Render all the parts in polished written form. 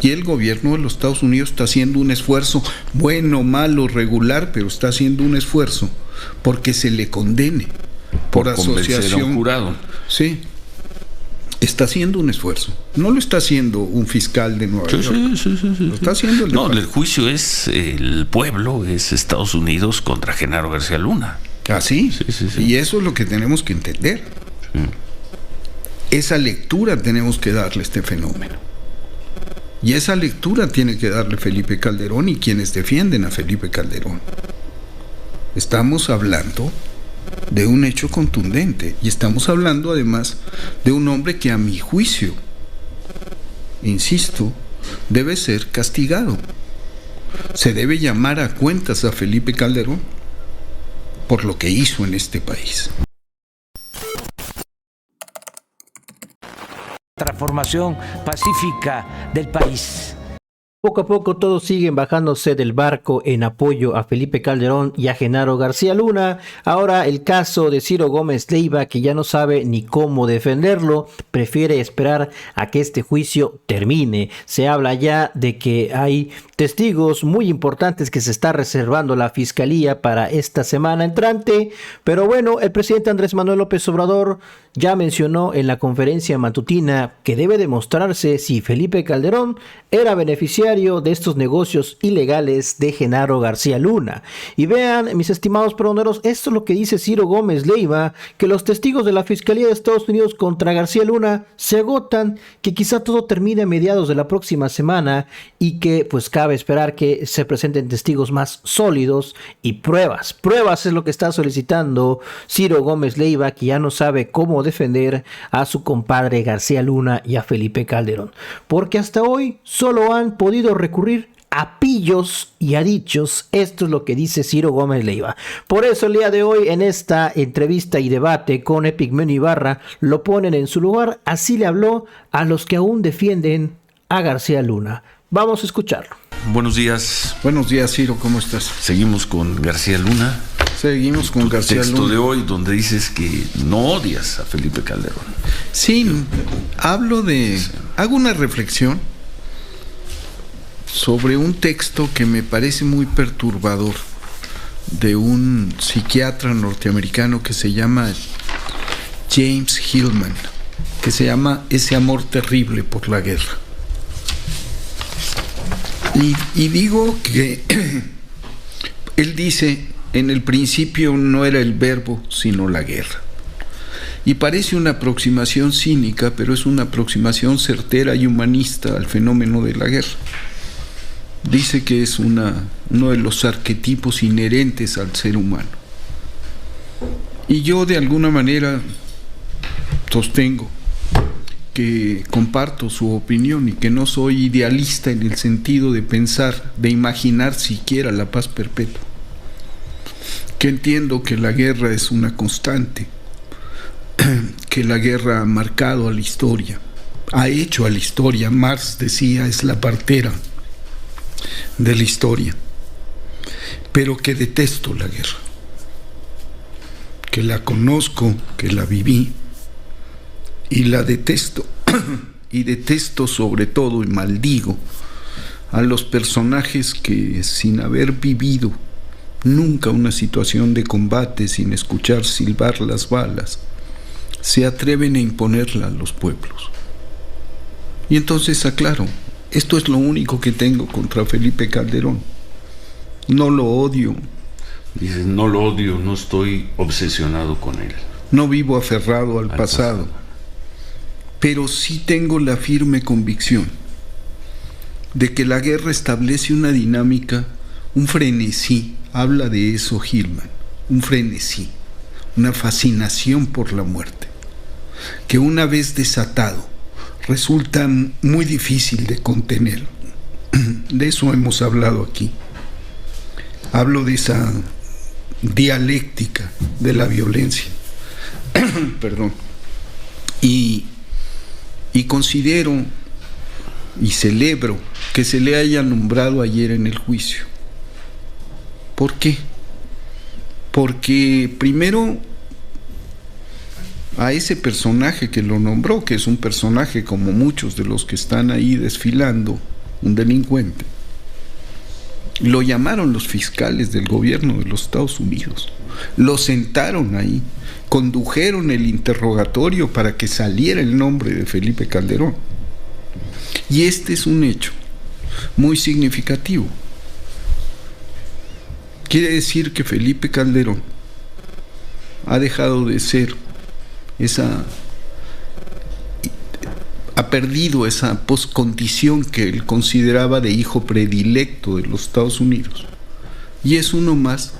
Y el gobierno de los Estados Unidos está haciendo un esfuerzo, bueno, malo, regular, pero está haciendo un esfuerzo porque se le condene por asociación. A un jurado. Sí. Está haciendo un esfuerzo. No lo está haciendo un fiscal de Nueva York. Sí. Lo está haciendo el juicio es el pueblo, es Estados Unidos contra Genaro García Luna. ¿Ah, sí? Sí. Y eso es lo que tenemos que entender. Sí. Esa lectura tenemos que darle a este fenómeno. Y esa lectura tiene que darle Felipe Calderón y quienes defienden a Felipe Calderón. Estamos hablando de un hecho contundente y estamos hablando además de un hombre que a mi juicio, insisto, debe ser castigado. Se debe llamar a cuentas a Felipe Calderón por lo que hizo en este país. Transformación pacífica del país. Poco a poco todos siguen bajándose del barco en apoyo a Felipe Calderón y a Genaro García Luna. Ahora el caso de Ciro Gómez Leiva, que ya no sabe ni cómo defenderlo, prefiere esperar a que este juicio termine. Se habla ya de que hay testigos muy importantes que se está reservando la Fiscalía para esta semana entrante. Pero bueno, el presidente Andrés Manuel López Obrador ya mencionó en la conferencia matutina que debe demostrarse si Felipe Calderón era beneficiario de estos negocios ilegales de Genaro García Luna. Y vean, mis estimados pregoneros, esto es lo que dice Ciro Gómez Leiva, que los testigos de la Fiscalía de Estados Unidos contra García Luna se agotan, que quizá todo termine a mediados de la próxima semana y que pues cabe esperar que se presenten testigos más sólidos y pruebas. Pruebas es lo que está solicitando Ciro Gómez Leiva, que ya no sabe cómo defender a su compadre García Luna y a Felipe Calderón, porque hasta hoy solo han podido recurrir a pillos y a dichos. Esto es lo que dice Ciro Gómez Leiva. Por eso el día de hoy, en esta entrevista y debate con Epigmenio Ibarra, lo ponen en su lugar. Así le habló a los que aún defienden a García Luna. Vamos a escucharlo. Buenos días. Buenos días, Ciro, ¿cómo estás? Seguimos con García Luna. Seguimos con García Luna. Tu texto de hoy donde dices que no odias a Felipe Calderón. Sí, hago una reflexión sobre un texto que me parece muy perturbador de un psiquiatra norteamericano que se llama James Hillman, que se llama Ese amor terrible por la guerra. Y digo que él dice, en el principio no era el verbo, sino la guerra. Y parece una aproximación cínica, pero es una aproximación certera y humanista al fenómeno de la guerra. Dice que es uno de los arquetipos inherentes al ser humano. Y yo de alguna manera sostengo que comparto su opinión y que no soy idealista en el sentido de pensar, de imaginar siquiera la paz perpetua. Que entiendo que la guerra es una constante, que la guerra ha marcado a la historia, ha hecho a la historia. Marx decía, es la partera de la historia, pero que detesto la guerra, que la conozco, que la viví y la detesto, y detesto sobre todo y maldigo a los personajes que, sin haber vivido nunca una situación de combate, sin escuchar silbar las balas, se atreven a imponerla a los pueblos. Y entonces aclaro, esto es lo único que tengo contra Felipe Calderón. No lo odio. Dices, no lo odio, no estoy obsesionado con él. No vivo aferrado al pasado. Pero sí tengo la firme convicción de que la guerra establece una dinámica, un frenesí. Habla de eso Hillman, un frenesí, una fascinación por la muerte, que una vez desatado resulta muy difícil de contener. De eso hemos hablado aquí. Hablo de esa dialéctica de la violencia. Perdón. Y considero y celebro que se le haya nombrado ayer en el juicio. ¿Por qué? Porque primero a ese personaje que lo nombró, que es un personaje como muchos de los que están ahí desfilando, un delincuente. Lo llamaron los fiscales del gobierno de los Estados Unidos, lo sentaron ahí, condujeron el interrogatorio para que saliera el nombre de Felipe Calderón. Y este es un hecho muy significativo. Quiere decir que Felipe Calderón ha dejado de ser ha perdido esa poscondición que él consideraba de hijo predilecto de los Estados Unidos, y es uno más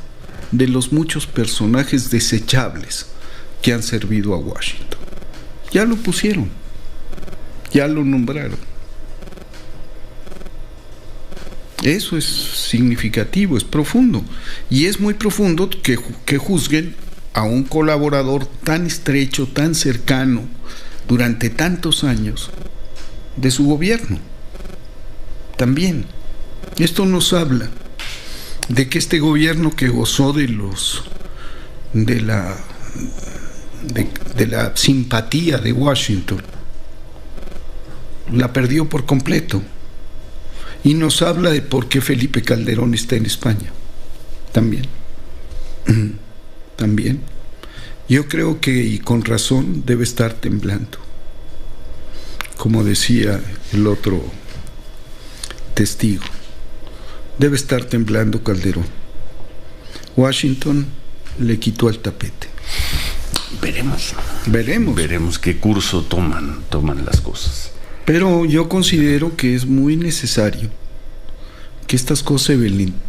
de los muchos personajes desechables que han servido a Washington. Ya lo pusieron, ya lo nombraron. Eso es significativo, es profundo, y es muy profundo que juzguen a un colaborador tan estrecho, tan cercano, durante tantos años, de su gobierno. También, esto nos habla de que este gobierno que gozó de la simpatía de Washington, la perdió por completo. Y nos habla de por qué Felipe Calderón está en España. También. También. Yo creo que, y con razón, debe estar temblando. Como decía el otro testigo, debe estar temblando Calderón. Washington le quitó el tapete. Veremos qué curso toman las cosas. Pero yo considero que es muy necesario que estas cosas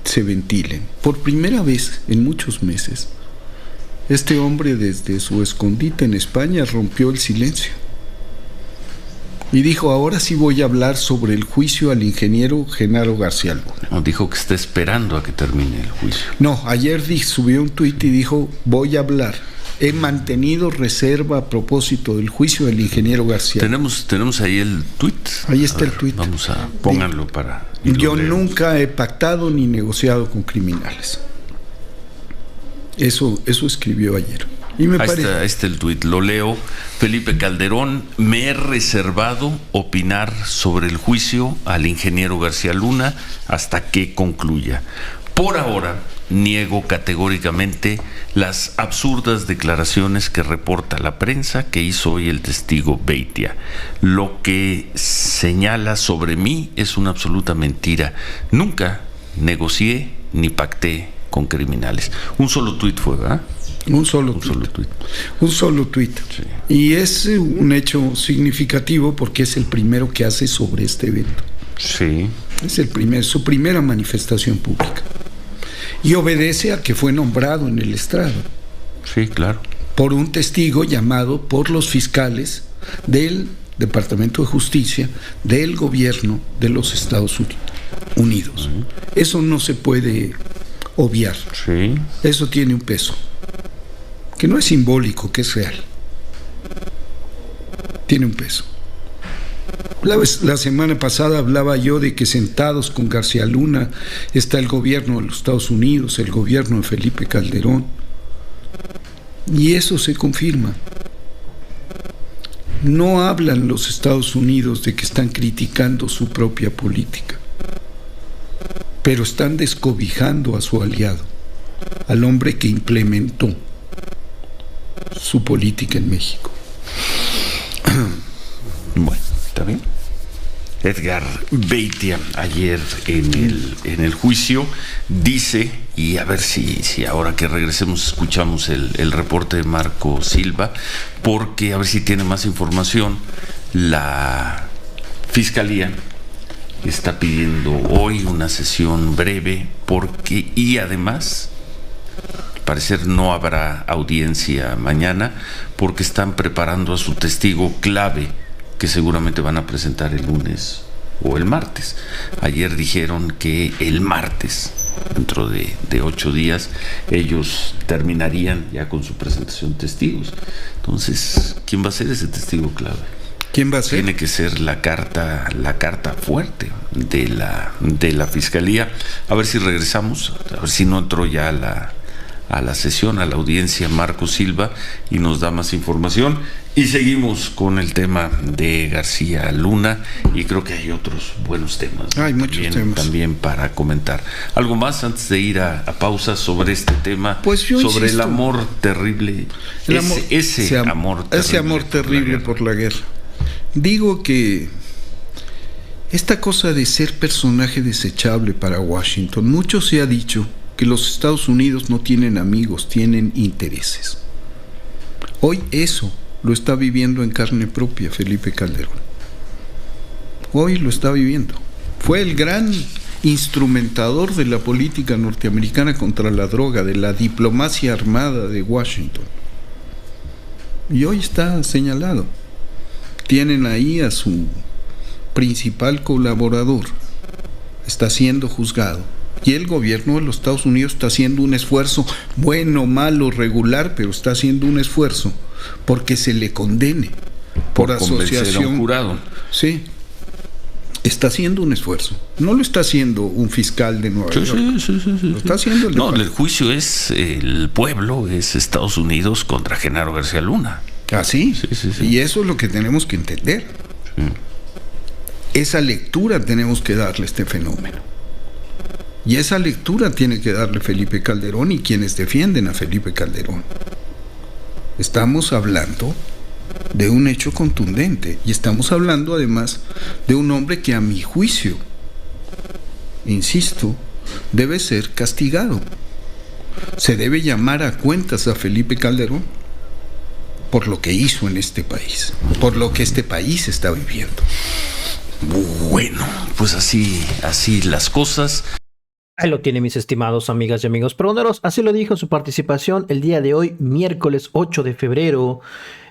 se ventilen. Por primera vez en muchos meses, este hombre, desde su escondite en España, rompió el silencio y dijo: ahora sí voy a hablar sobre el juicio al ingeniero Genaro García Luna. No, dijo que está esperando a que termine el juicio. No, ayer subió un tuit y dijo: voy a hablar. He mantenido reserva a propósito del juicio del ingeniero García. Tenemos ahí el tuit. Ahí está el tuit. Vamos a pónganlo para. Yo nunca he pactado ni negociado con criminales. Eso escribió ayer. Y me parece. Ahí está el tuit, lo leo. Felipe Calderón: me he reservado opinar sobre el juicio al ingeniero García Luna hasta que concluya. Por ahora, niego categóricamente las absurdas declaraciones que reporta la prensa que hizo hoy el testigo Beitia. Lo que señala sobre mí es una absoluta mentira. Nunca negocié ni pacté con criminales. Un solo tuit fue, ¿verdad? Un solo tuit. Sí. Y es un hecho significativo porque es el primero que hace sobre este evento. Sí. Es su primera manifestación pública. Y obedece a que fue nombrado en el estrado. Sí, claro. Por un testigo llamado por los fiscales del Departamento de Justicia del gobierno de los Estados Unidos. Eso no se puede obviar. Sí. Eso tiene un peso, que no es simbólico, que es real. Tiene un peso. La semana pasada hablaba yo de que sentados con García Luna está el gobierno de los Estados Unidos, el gobierno de Felipe Calderón, y eso se confirma. No hablan los Estados Unidos de que están criticando su propia política, pero están descobijando a su aliado, al hombre que implementó su política en México. Bueno, está bien. Edgar Beitia, ayer en el juicio, dice, y a ver si ahora que regresemos escuchamos el reporte de Marco Silva, porque a ver si tiene más información. La Fiscalía está pidiendo hoy una sesión breve y además, al parecer no habrá audiencia mañana porque están preparando a su testigo clave, que seguramente van a presentar el lunes o el martes. Ayer dijeron que el martes, dentro de 8 días, ellos terminarían ya con su presentación de testigos. Entonces, ¿quién va a ser ese testigo clave? ¿Quién va a ser? Tiene que ser la carta fuerte de la Fiscalía. A ver si regresamos, a ver si no entró ya a a la sesión, a la audiencia, Marco Silva, y nos da más información. Y seguimos con el tema de García Luna, y creo que hay otros buenos temas. Hay muchos temas también para comentar. ¿Algo más antes de ir a pausa sobre este tema? Pues yo sobre insisto, el amor terrible, ese amor terrible por la guerra. Digo que esta cosa de ser personaje desechable para Washington, mucho se ha dicho que los Estados Unidos no tienen amigos, tienen intereses. Hoy eso lo está viviendo en carne propia Felipe Calderón. Hoy lo está viviendo. Fue el gran instrumentador de la política norteamericana contra la droga, de la diplomacia armada de Washington. Y hoy está señalado. Tienen ahí a su principal colaborador, está siendo juzgado, y el gobierno de los Estados Unidos está haciendo un esfuerzo, bueno, malo, regular, pero está haciendo un esfuerzo porque se le condene por asociación. A un jurado. Sí, está haciendo un esfuerzo. No lo está haciendo un fiscal de Nueva York. Sí. Lo está haciendo el el juicio es el pueblo, es Estados Unidos contra Genaro García Luna. ¿Ah, sí? Sí. Y eso es lo que tenemos que entender. Sí. Esa lectura tenemos que darle a este fenómeno. Y esa lectura tiene que darle Felipe Calderón y quienes defienden a Felipe Calderón. Estamos hablando de un hecho contundente y estamos hablando además de un hombre que a mi juicio, insisto, debe ser castigado. Se debe llamar a cuentas a Felipe Calderón por lo que hizo en este país, por lo que este país está viviendo. Bueno, pues así las cosas. Ahí lo tiene, mis estimados amigas y amigos pregoneros. Así lo dijo en su participación el día de hoy, miércoles 8 de febrero,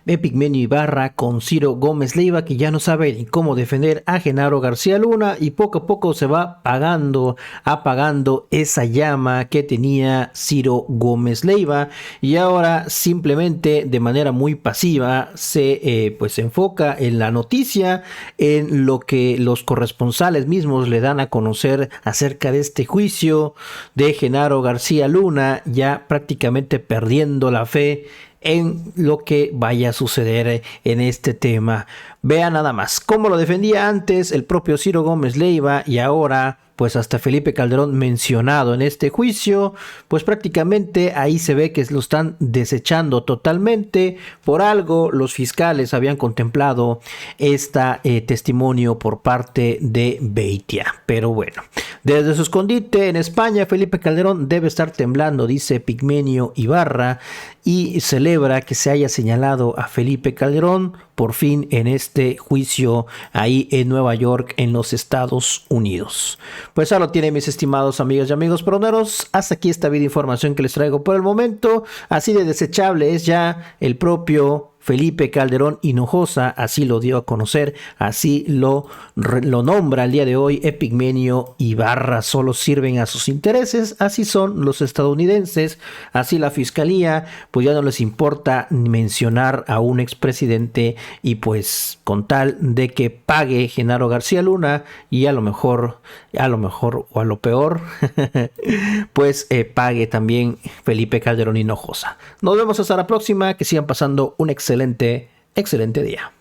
Epigmenio Ibarra con Ciro Gómez Leiva, que ya no sabe ni cómo defender a Genaro García Luna, y poco a poco se va apagando esa llama que tenía Ciro Gómez Leiva, y ahora simplemente de manera muy pasiva se enfoca en la noticia, en lo que los corresponsales mismos le dan a conocer acerca de este juicio de Genaro García Luna, ya prácticamente perdiendo la fe en lo que vaya a suceder en este tema. Vean nada más cómo lo defendía antes el propio Ciro Gómez Leiva, y ahora pues hasta Felipe Calderón mencionado en este juicio, pues prácticamente ahí se ve que lo están desechando totalmente. Por algo los fiscales habían contemplado testimonio por parte de Beitia. Pero bueno, desde su escondite en España, Felipe Calderón debe estar temblando, dice Epigmenio Ibarra, y celebra que se haya señalado a Felipe Calderón por fin en este juicio ahí en Nueva York, en los Estados Unidos. Pues ya lo tienen, mis estimados amigas y amigos peroneros. Hasta aquí esta video información que les traigo por el momento. Así de desechable es ya el propio Felipe Calderón Hinojosa, así lo dio a conocer, así lo nombra el día de hoy Epigmenio Ibarra. Solo sirven a sus intereses, así son los estadounidenses, así la fiscalía, pues ya no les importa mencionar a un expresidente, y pues con tal de que pague Genaro García Luna, y a lo mejor o a lo peor pues pague también Felipe Calderón Hinojosa. Nos vemos hasta la próxima, que sigan pasando un excelente día.